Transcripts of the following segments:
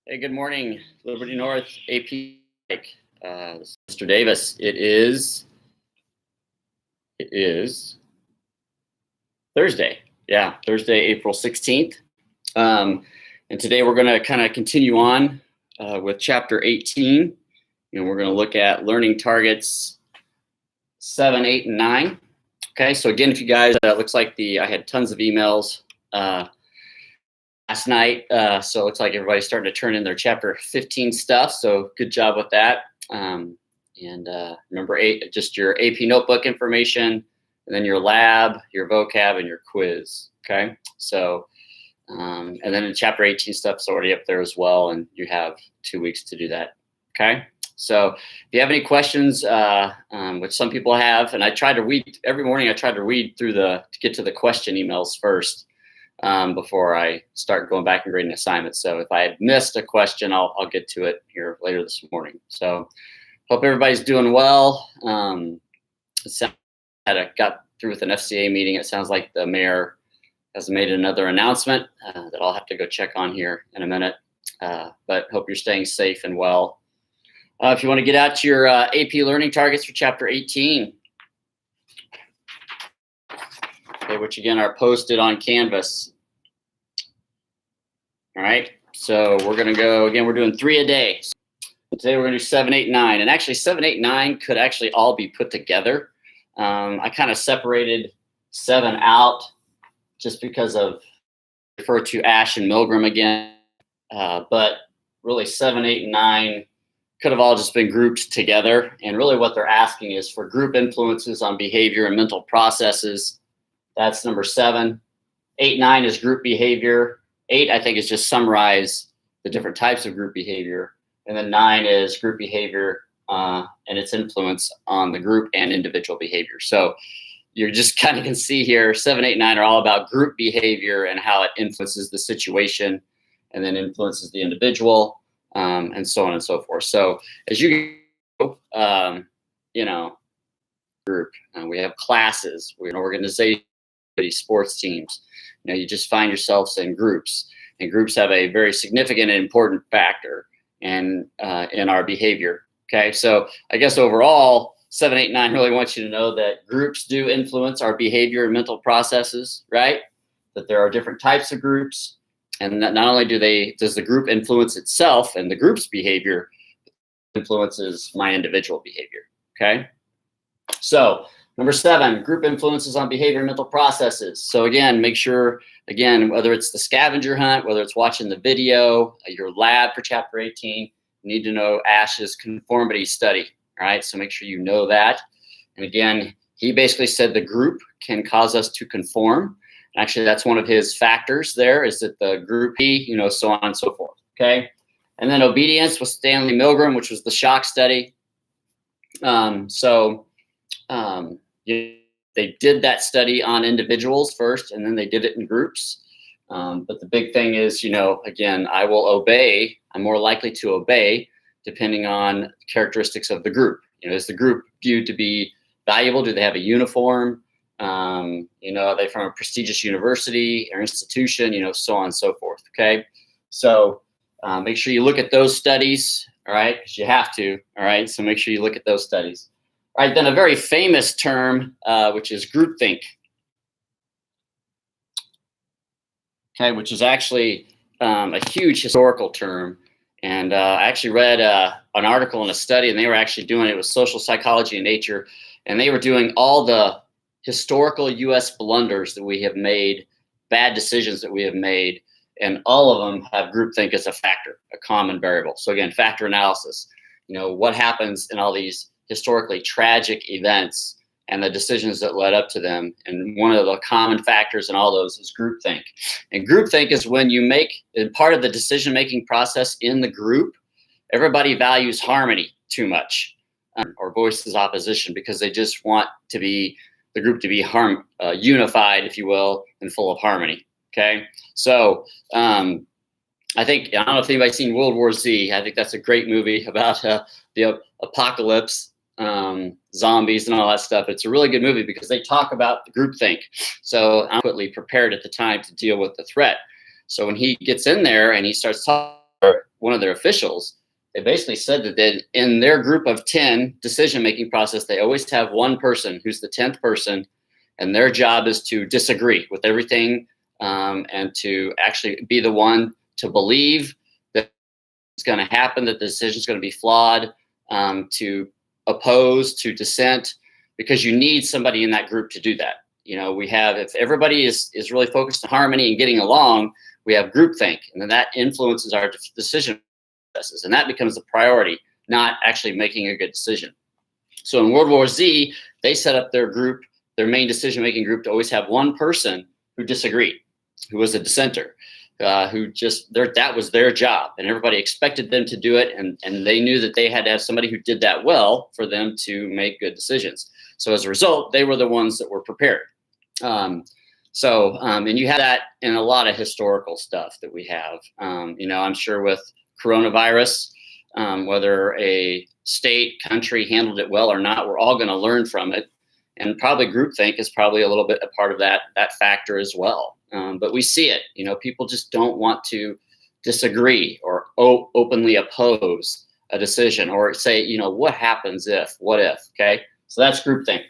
Hey, good morning, Liberty North AP. This is Mr. Davis. It is Thursday. Yeah, Thursday, April 16th. And today we're going to kind of continue on with chapter 18. And we're going to look at learning targets 7, 8, and 9. Okay, so again, if you guys, looks like I had tons of emails last night, so it looks like everybody's starting to turn in their chapter 15 stuff, so good job with that. Remember, just your AP notebook information, and then your lab, your vocab, and your quiz, okay? So, and then in chapter 18 stuff's already up there as well, and you have 2 weeks to do that, okay? So if you have any questions, which some people have, and I try to read, every morning I try to read through to get to the question emails first, before I start going back and grading assignments. So if I had missed a question, I'll get to it here later this morning. So hope everybody's doing well. Got through with an FCA meeting. It sounds like the mayor has made another announcement that I'll have to go check on here in a minute. But hope you're staying safe and well. If you want to get out your AP learning targets for chapter 18, okay, which again are posted on Canvas. All right, so we're going to go, again, we're doing 3 a day. So today we're going to do 7, 8, 9. And actually 7, 8, 9 could actually all be put together. I kind of separated 7 out just because of, refer to Ash and Milgram again. But really 7, 8, and 9 could have all just been grouped together. And really what they're asking is for group influences on behavior and mental processes. That's number 7. 8, 9 is group behavior. 8, I think, is just summarize the different types of group behavior. And then 9 is group behavior and its influence on the group and individual behavior. So you just kind of can see here, 7, 8, 9 are all about group behavior and how it influences the situation and then influences the individual, and so on and so forth. So as you go, group, we have classes, we have an organization, sports teams. You just find yourselves in groups, and groups have a very significant and important factor in our behavior. Okay, so I guess overall, 7, 8, 9 really wants you to know that groups do influence our behavior and mental processes, right? That there are different types of groups, and that not only does the group influence itself and the group's behavior, influences my individual behavior. Okay, so number 7, group influences on behavior and mental processes. So again, make sure, whether it's the scavenger hunt, whether it's watching the video, your lab for chapter 18, you need to know Ash's conformity study, all right? So make sure you know that. And again, he basically said the group can cause us to conform. Actually, that's one of his factors there, is that the group, so on and so forth, okay? And then obedience with Stanley Milgram, which was the shock study. They did that study on individuals first, and then they did it in groups. But the big thing is, again, I will obey. I'm more likely to obey depending on characteristics of the group. Is the group viewed to be valuable? Do they have a uniform? Are they from a prestigious university or institution? So on and so forth. Okay. So make sure you look at those studies. All right. Because you have to. All right. So make sure you look at those studies. All right, then a very famous term, which is groupthink, okay, which is actually a huge historical term. And I actually read an article in a study, and they were actually doing it with Social Psychology and Nature, and they were doing all the historical U.S. blunders that we have made, bad decisions that we have made, and all of them have groupthink as a factor, a common variable. So again, factor analysis, what happens in all these historically tragic events and the decisions that led up to them. And one of the common factors in all those is groupthink. And groupthink is when you make, part of the decision-making process in the group, everybody values harmony too much, or voices opposition, because they just want the group to be unified, if you will, and full of harmony. Okay, so I don't know if anybody's seen World War Z. I think that's a great movie about the apocalypse, zombies and all that stuff. It's a really good movie because they talk about the groupthink. So I'm adequately prepared at the time to deal with the threat. So when he gets in there and he starts talking, one of their officials, they basically said that in their group of 10 decision-making process, they always have one person who's the 10th person, and their job is to disagree with everything and to actually be the one to believe that it's going to happen, that the decision is going to be flawed, to oppose, to dissent, because you need somebody in that group to do that. You know, we have, if everybody is really focused on harmony and getting along, we have groupthink, and then that influences our decision processes, and that becomes the priority, not actually making a good decision. So in World War Z, they set up their group, their main decision-making group, to always have one person who disagreed, who was a dissenter, who just, that was their job, and everybody expected them to do it, and they knew that they had to have somebody who did that well for them to make good decisions. So as a result, they were the ones that were prepared. And you have that in a lot of historical stuff that we have. You know, I'm sure with coronavirus, whether a state, country handled it well or not, we're all going to learn from it. And probably groupthink is probably a little bit a part of that factor as well. But we see it, you know, people just don't want to disagree or openly oppose a decision, or say, you know, what happens if, what if, okay? So that's groupthink.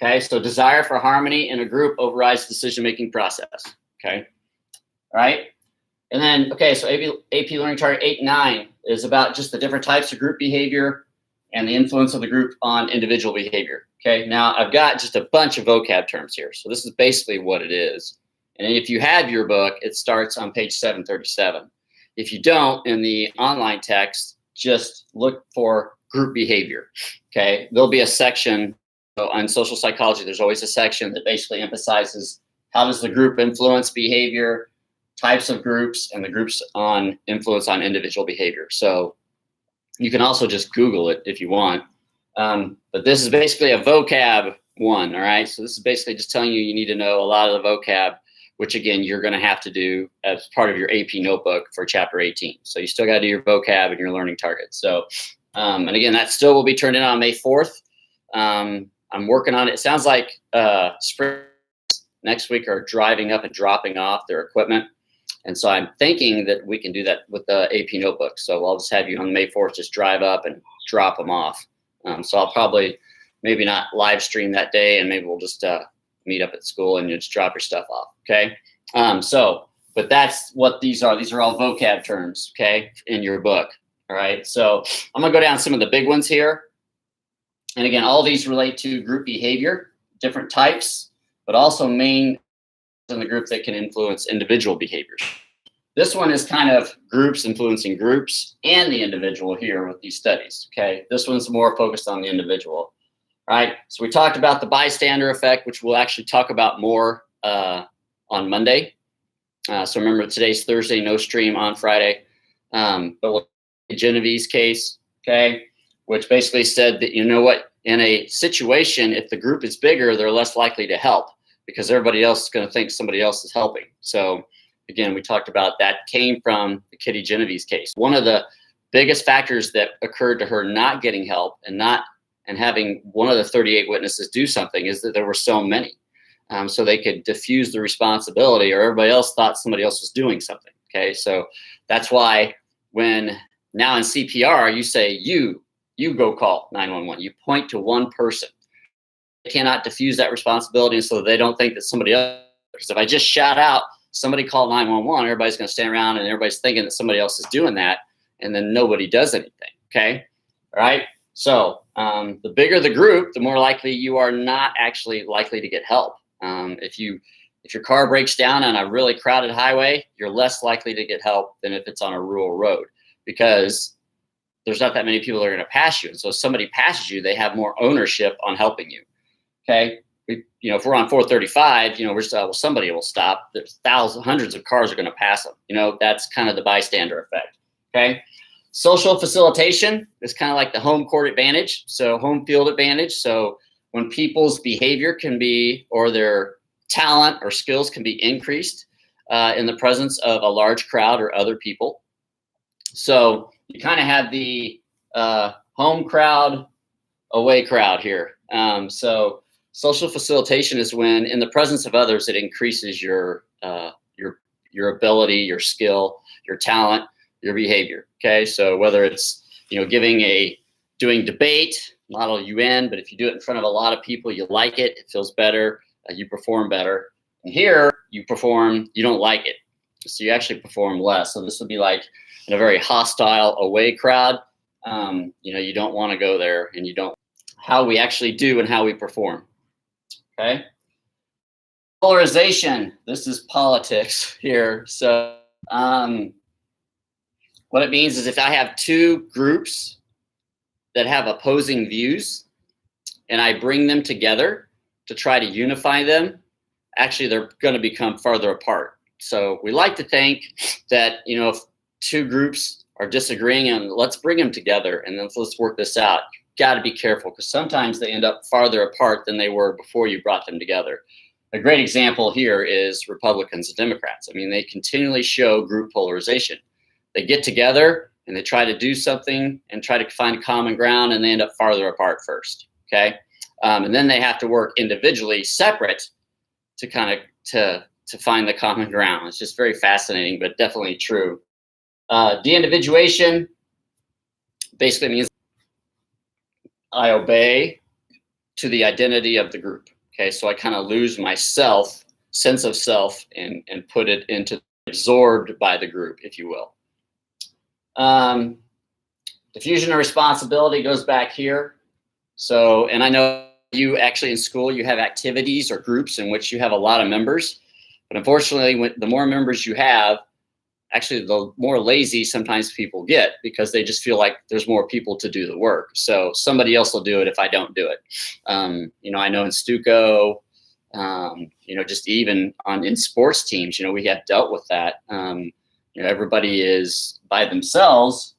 Okay, so desire for harmony in a group overrides decision-making process, okay? All right, and then, okay, so AP Learning Target 8 and 9 is about just the different types of group behavior and the influence of the group on individual behavior, okay? Now, I've got just a bunch of vocab terms here, so this is basically what it is. And if you have your book, it starts on page 737. If you don't, in the online text, just look for group behavior, okay? There'll be a section. So on social psychology, there's always a section that basically emphasizes how does the group influence behavior, types of groups, and the groups on influence on individual behavior. So you can also just Google it if you want. But this is basically a vocab one, all right? So this is basically just telling you you need to know a lot of the vocab, which again, you're gonna have to do as part of your AP notebook for chapter 18. So you still gotta do your vocab and your learning targets. So, and again, that still will be turned in on May 4th. I'm working on it. It sounds like spring next week are driving up and dropping off their equipment. And so I'm thinking that we can do that with the AP notebook. So I'll just have you on May 4th, just drive up and drop them off. So I'll probably maybe not live stream that day, and maybe we'll just meet up at school and you just drop your stuff off, okay? But that's what these are. These are all vocab terms, okay, in your book, all right? So I'm gonna go down some of the big ones here. And again, all these relate to group behavior, different types, but also main in the group that can influence individual behaviors. This one is kind of groups influencing groups and the individual here with these studies, okay? This one's more focused on the individual, right? So we talked about the bystander effect, which we'll actually talk about more on Monday. So remember, today's Thursday, no stream on Friday. But we'll Genevieve's case, okay? Which basically said that, you know what, in a situation, if the group is bigger, they're less likely to help because everybody else is going to think somebody else is helping. So again, we talked about that came from the Kitty Genevieve's case. One of the biggest factors that occurred to her not getting help and having one of the 38 witnesses do something is that there were so many. So they could diffuse the responsibility, or everybody else thought somebody else was doing something, okay? So that's why when now in CPR, you say you go call 911. You point to one person. They cannot diffuse that responsibility, and so they don't think that somebody else, because if I just shout out, somebody call 911, everybody's going to stand around and everybody's thinking that somebody else is doing that, and then nobody does anything, okay? All right? So the bigger the group, the more likely you are not actually likely to get help. If your car breaks down on a really crowded highway, you're less likely to get help than if it's on a rural road, because there's not that many people that are going to pass you. And so if somebody passes you, they have more ownership on helping you. Okay. If we're on 435, we're just, well, somebody will stop. There's hundreds of cars are going to pass them. That's kind of the bystander effect. Okay. Social facilitation is kind of like the home court advantage. So home field advantage. So when people's behavior can be, or their talent or skills can be increased in the presence of a large crowd or other people. So you kind of have the home crowd, away crowd here. So social facilitation is when, in the presence of others, it increases your ability, your skill, your talent. your behavior. Okay, so whether it's doing debate, model UN, but if you do it in front of a lot of people, you like it, it feels better, you perform better. And here you don't like it, so you actually perform less. So this would be like in a very hostile away crowd. You don't want to go there, and you don't. How we actually do and how we perform. Okay. Polarization. This is politics here. So what it means is if I have two groups that have opposing views and I bring them together to try to unify them, actually they're going to become farther apart. So we like to think that, if two groups are disagreeing, and let's bring them together and then let's work this out. Got to be careful, because sometimes they end up farther apart than they were before you brought them together. A great example here is Republicans and Democrats. I mean, they continually show group polarization. They get together and they try to do something and try to find common ground, and they end up farther apart first. Okay, and then they have to work individually, separate, to to find the common ground. It's just very fascinating, but definitely true. De-individuation basically means I obey to the identity of the group. Okay, so I kind of lose my sense of self, and put it into absorbed by the group, if you will. Diffusion of responsibility goes back here. So, and I know you actually in school, you have activities or groups in which you have a lot of members, but unfortunately, the more members you have, actually the more lazy sometimes people get, because they just feel like there's more people to do the work. So somebody else will do it if I don't do it. I know in Stuco, just even in sports teams, we have dealt with that. Everybody is by themselves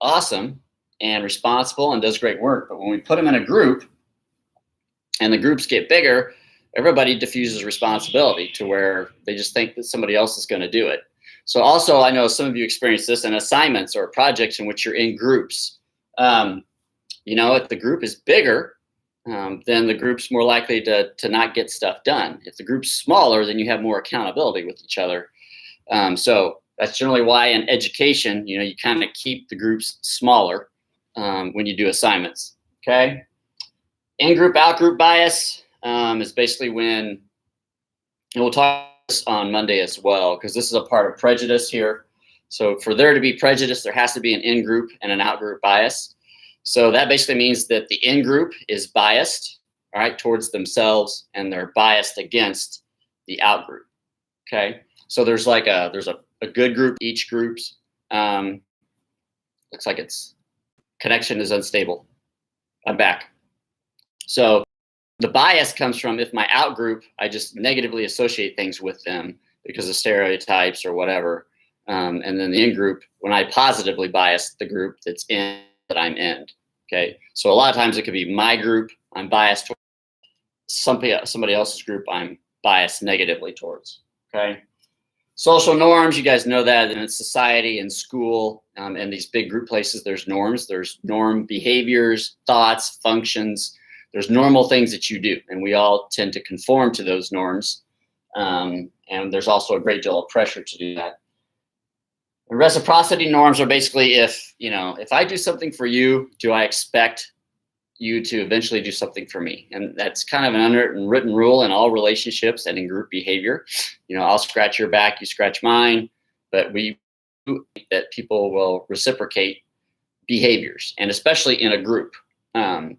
awesome and responsible and does great work. But when we put them in a group and the groups get bigger, everybody diffuses responsibility to where they just think that somebody else is going to do it. So also, I know some of you experience this in assignments or projects in which you're in groups. If the group is bigger, then the group's more likely to not get stuff done. If the group's smaller, then you have more accountability with each other. So that's generally why in education, you kind of keep the groups smaller when you do assignments. Okay. In-group, out-group bias is basically when, and we'll talk this on Monday as well, because this is a part of prejudice here. So for there to be prejudice, there has to be an in-group and an out-group bias. So that basically means that the in-group is biased, all right, towards themselves, and they're biased against the out-group. Okay. So there's a good group, each group's looks like its connection is unstable. I'm back. So the bias comes from if my out group, I just negatively associate things with them because of stereotypes or whatever. And then the in group, when I positively bias the group that's in that I'm in. Okay. So a lot of times it could be my group, I'm biased towards somebody else's group, I'm biased negatively towards. Okay. Social norms, you guys know that in society and school and these big group places, there's norms, there's norm behaviors, thoughts, functions. There's normal things that you do, and we all tend to conform to those norms. And there's also a great deal of pressure to do that. And reciprocity norms are basically if I do something for you, do I expect you to eventually do something for me? And that's kind of an unwritten rule in all relationships and in group behavior. I'll scratch your back, you scratch mine, but we that people will reciprocate behaviors, and especially in a group.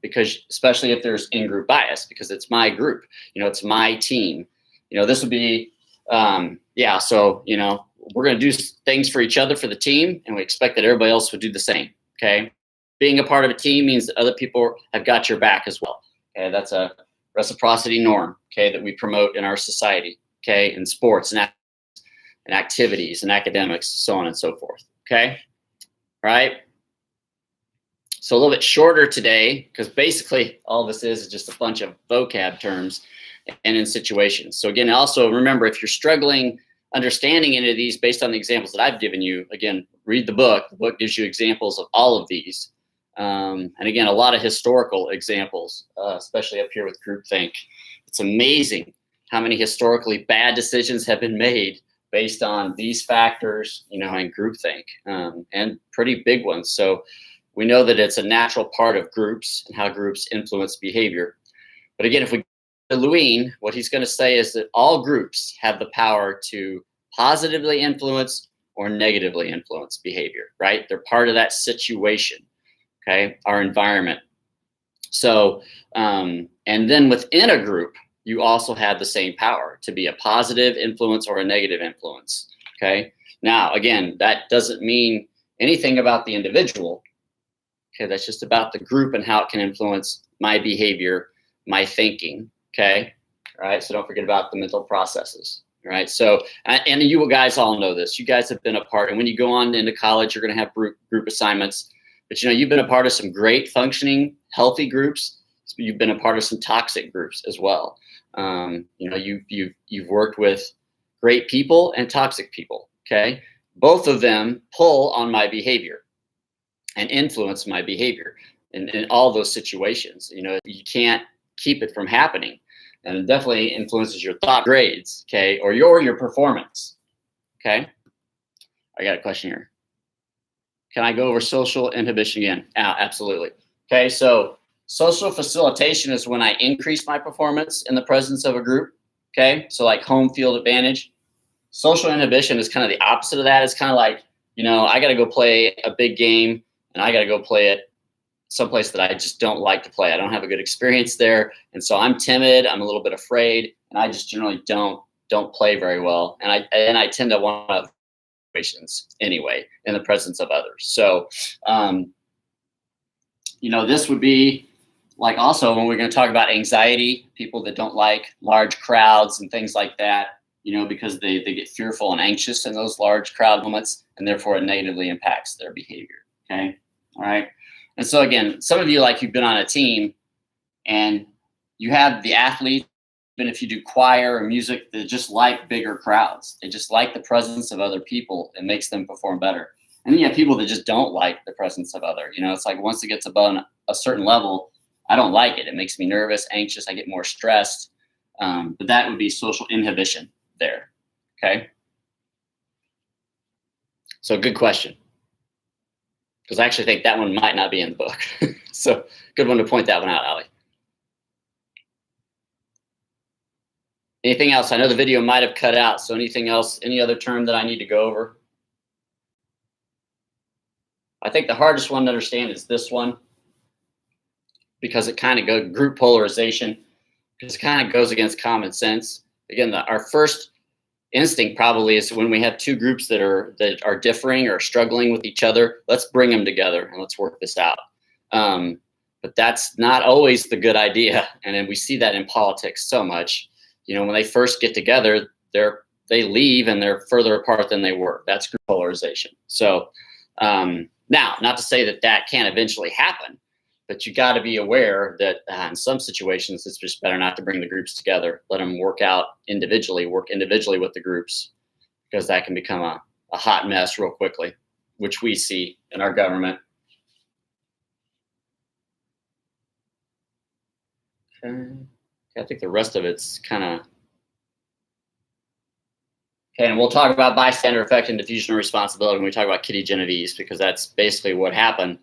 Because especially if there's in-group bias, because it's my group, it's my team, this would be, so, we're going to do things for each other for the team, and we expect that everybody else would do the same. Okay. Being a part of a team means that other people have got your back as well. Okay. That's a reciprocity norm. Okay. That we promote in our society. Okay. In sports and activities and academics, so on and so forth. Okay. All right. So a little bit shorter today, because basically all this is just a bunch of vocab terms and in situations. So again, also remember, if you're struggling understanding any of these based on the examples that I've given you, again, read the book. The book gives you examples of all of these. And again, a lot of historical examples, especially up here with Groupthink. It's amazing how many historically bad decisions have been made based on these factors, you know, and groupthink, and pretty big ones. So we know that it's a natural part of groups and how groups influence behavior. But again, if we go to Lewin, what he's going to say is that all groups have the power to positively influence or negatively influence behavior, right? They're part of that situation, okay, our environment. So, and then within a group, you also have the same power to be a positive influence or a negative influence, okay? Now, again, that doesn't mean anything about the individual, okay? That's just about the group and how it can influence my behavior, my thinking, okay? All right, so don't forget about the mental processes, right? So, and you guys all know this. You guys have been a part, and when you go on into college, you're gonna have group assignments, but you know, you've been a part of some great functioning, healthy groups. You've been a part of some toxic groups as well. You know, you've worked with great people and toxic people, okay? Both of them pull on my behavior and influence my behavior in all those situations. You know, you can't keep it from happening, and it definitely influences your thought, grades, okay, or your performance, okay? I got a question here. Can I go over social inhibition again? Absolutely. Okay, so social facilitation is when I increase my performance in the presence of a group, okay? So like home field advantage. Social inhibition is kind of the opposite of that. It's kind of like, you know, I got to go play a big game and I got to go play it someplace that I just don't like to play. I don't have a good experience there. And so I'm timid, I'm a little bit afraid, and I just generally don't play very well. And I tend to want to situations anyway in the presence of others. So, you know, this would be like also when we're going to talk about anxiety, people that don't like large crowds and things like that, you know, because they get fearful and anxious in those large crowd moments, and therefore it negatively impacts their behavior. Okay. All right. And so again, some of you, like, you've been on a team and you have the athletes, even if you do choir or music, they just like bigger crowds. They just like the presence of other people. It makes them perform better. And then you have people that just don't like the presence of other. You know, it's like once it gets above a certain level, I don't like it. It makes me nervous, anxious. I get more stressed. But that would be social inhibition there. Okay. So good question. Because I actually think that one might not be in the book. So good one to point that one out, Ali. Anything else? I know the video might have cut out. So anything else, any other term that I need to go over? I think the hardest one to understand is this one, because it kind of goes group polarization, because it kind of goes against common sense. Again, our first instinct probably is when we have two groups that are differing or struggling with each other, let's bring them together and let's work this out. But that's not always the good idea. And then we see that in politics so much. You know, when they first get together, they leave and they're further apart than they were. That's group polarization. So now, not to say that that can't eventually happen, but you got to be aware that in some situations, it's just better not to bring the groups together. Let them work individually with the groups, because that can become a hot mess real quickly, which we see in our government. Okay. I think the rest of it's kind of okay. And we'll talk about bystander effect and diffusion of responsibility when we talk about Kitty Genovese, because that's basically what happened.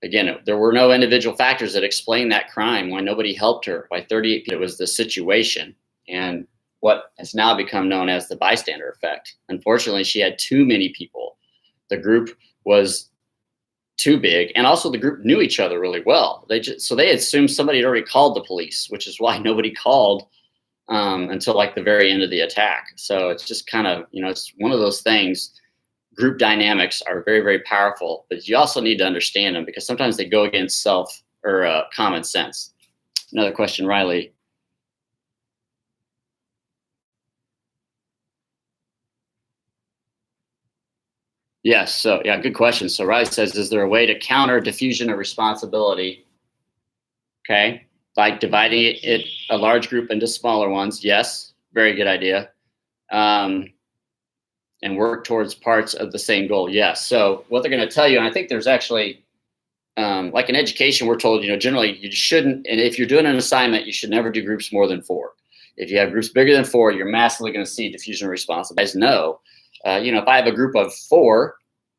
Again, there were no individual factors that explain that crime, why nobody helped her, why 38 people, it was the situation and what has now become known as the bystander effect. Unfortunately, she had too many people. The group was too big, and also the group knew each other really well. So they assumed somebody had already called the police, which is why nobody called until like the very end of the attack. So it's just kind of, you know, it's one of those things. Group dynamics are very, very powerful, but you also need to understand them, because sometimes they go against self or common sense. Another question, Riley. Yes, so yeah, good question. So Riley says, is there a way to counter diffusion of responsibility? Okay, like dividing a large group into smaller ones. Yes, very good idea. And work towards parts of the same goal. Yes. So what they're going to tell you, and I think there's actually, like in education, we're told, you know, generally you shouldn't, and if you're doing an assignment, you should never do groups more than 4. If you have groups bigger than 4, you're massively going to see diffusion of responsibility. Guys know, if I have a group of 4,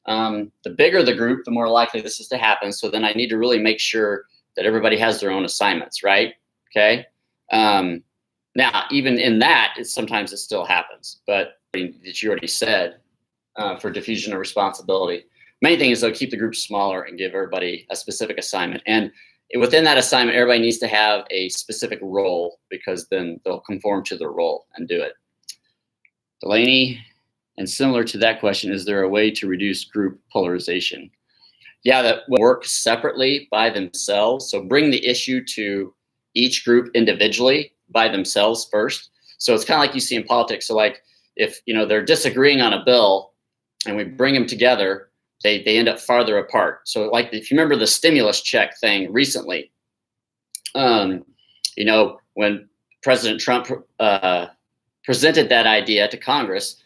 the bigger the group, the more likely this is to happen. So then I need to really make sure that everybody has their own assignments, right? Okay. Now, even in that, sometimes it still happens, but that you already said for diffusion of responsibility. Main thing is, though, keep the group smaller and give everybody a specific assignment. And within that assignment, everybody needs to have a specific role, because then they'll conform to the role and do it. Delaney, and similar to that question, is there a way to reduce group polarization? Yeah, that will work separately by themselves. So bring the issue to each group individually by themselves first. So it's kind of like you see in politics. So like if they're disagreeing on a bill and we bring them together, they end up farther apart. So like if you remember the stimulus check thing recently, when President Trump presented that idea to Congress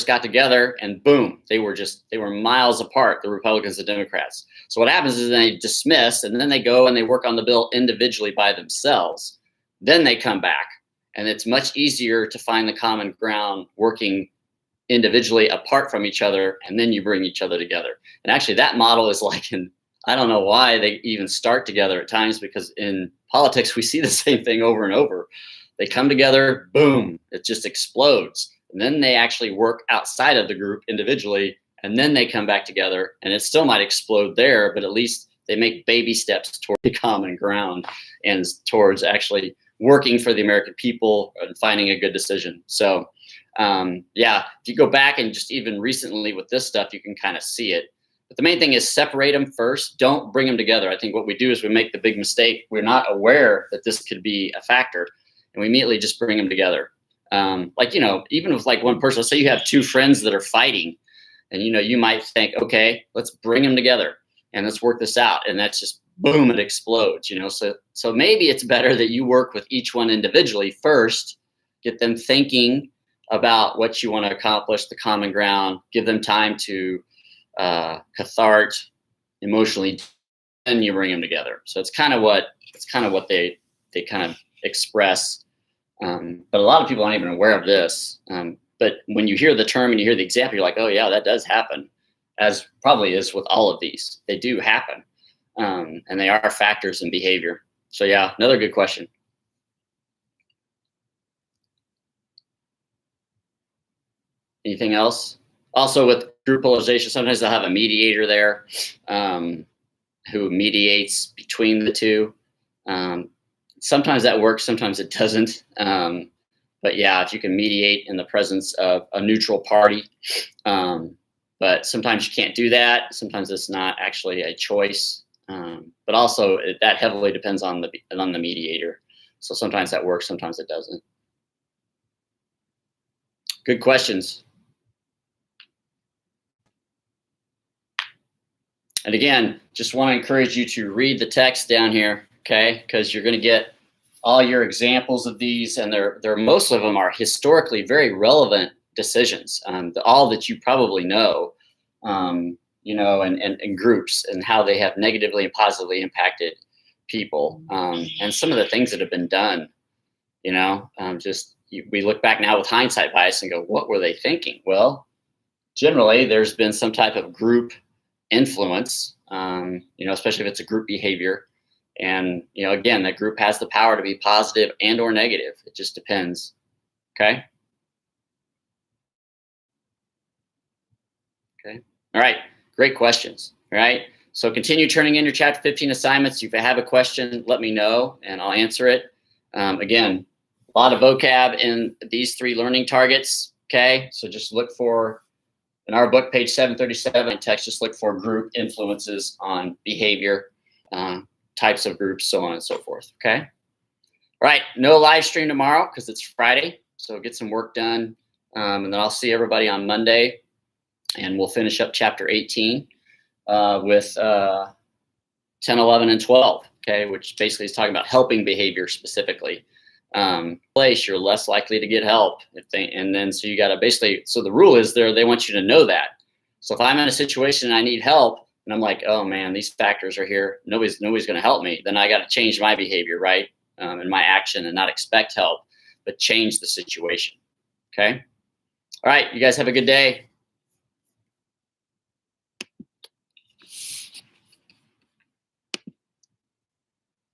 got together and boom, they were miles apart, the Republicans and Democrats. So what happens is they dismiss, and then they go and they work on the bill individually by themselves. Then they come back, and it's much easier to find the common ground working individually apart from each other, and then you bring each other together. And actually that model is like I don't know why they even start together at times, because in politics we see the same thing over and over. They come together, boom, it just explodes. And then they actually work outside of the group individually, and then they come back together, and it still might explode there, but at least they make baby steps toward the common ground and towards actually working for the American people and finding a good decision. So if you go back and just even recently with this stuff, you can kind of see it. But the main thing is separate them first. Don't bring them together. I think what we do is we make the big mistake. We're not aware that this could be a factor, and we immediately just bring them together. Even with like one person, let's say you have 2 friends that are fighting, and you might think, okay, let's bring them together and let's work this out. And that's just boom, it explodes, So maybe it's better that you work with each one individually first, get them thinking about what you want to accomplish, the common ground, give them time to cathartic, emotionally, then you bring them together. So it's kind of what they kind of express. But a lot of people aren't even aware of this. But when you hear the term and you hear the example, you're like, oh yeah, that does happen, as probably is with all of these. They do happen. And they are factors in behavior. So yeah, another good question. Anything else? Also with group polarization, sometimes they'll have a mediator there who mediates between the two. Sometimes that works, sometimes it doesn't. But yeah, if you can mediate in the presence of a neutral party, but sometimes you can't do that. Sometimes it's not actually a choice. But also that heavily depends on the mediator. So sometimes that works, sometimes it doesn't. Good questions. And again, just want to encourage you to read the text down here, okay? Because you're going to get all your examples of these, and most of them are historically very relevant decisions, all that you probably know, and groups and how they have negatively and positively impacted people, and some of the things that have been done. We look back now with hindsight bias and go, what were they thinking? Well, generally there's been some type of group influence, especially if it's a group behavior. And, again, that group has the power to be positive and or negative. It just depends. Okay. Okay. All right. Great questions. All right. So continue turning in your chapter 15 assignments. If you have a question, let me know and I'll answer it. Again, a lot of vocab in these 3 learning targets. Okay. So just look for, in our book, page 737 in text, just look for group influences on behavior, types of groups, so on and so forth. Okay. All right. No live stream tomorrow because it's Friday. So get some work done. And then I'll see everybody on Monday, and we'll finish up chapter 18 with 10, 11, and 12. Okay. Which basically is talking about helping behavior specifically. Place, you're less likely to get help so you got to so the rule is they want you to know that. So if I'm in a situation and I need help and I'm like, oh man, these factors are here, nobody's going to help me, then I got to change my behavior, right? And my action, and not expect help. but change the situation. Okay. All right. You guys have a good day.